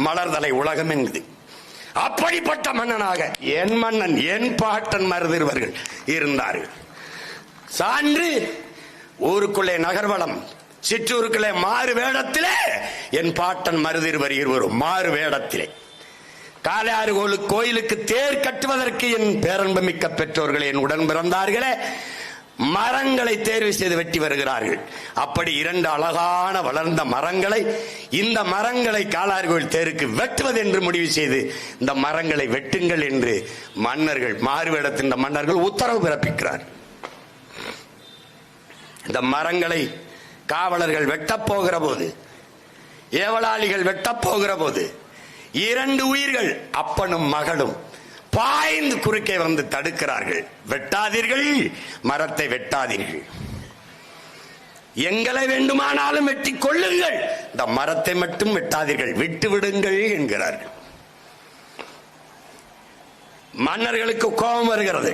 மலர்தலை உலகம் என்பது. அப்படிப்பட்ட மன்னனாக என் மன்னன் என் பாட்டன் மருதிருவர்கள் இருந்தார்கள். சான்று ஊருக்குள்ளே நகர்வளம், சிற்றூருக்குள்ளே மாறு வேடத்திலே என் பாட்டன் மருதிருவர் இருவரும் மாறு வேடத்திலே காளையாறு கோயிலுக்கு தேர் கட்டுவதற்கு என் பேரன்புமிக்க பெற்றோர்கள் என் உடன் பிறந்தார்களே மரங்களை தேர்வு செய்து வெட்டி வருகிறார்கள். அப்படி 2 அழகான வளர்ந்த மரங்களை, இந்த மரங்களை காளையாறு கோயில் தேருக்கு வெட்டுவது என்று முடிவு செய்து இந்த மரங்களை வெட்டுங்கள் என்று மன்னர்கள் மாறுவேடத்தின் மன்னர்கள் உத்தரவு பிறப்பிக்கிறார். இந்த மரங்களை காவலர்கள் வெட்டப் போகிற போது, ஏவலாளிகள் வெட்டப் போகிற போது 2 உயிர்கள் அப்பனும் மகளும் பாய்ந்து குறுக்கே வந்து தடுக்கிறார்கள். வெட்டாதீர்கள், மரத்தை வெட்டாதீர்கள், எங்களை வேண்டுமானாலும் வெட்டி கொள்ளுங்கள், இந்த மரத்தை மட்டும் வெட்டாதீர்கள், விட்டு விடுங்கள் என்கிறார்கள். மன்னர்களுக்கு கோபம் வருகிறது.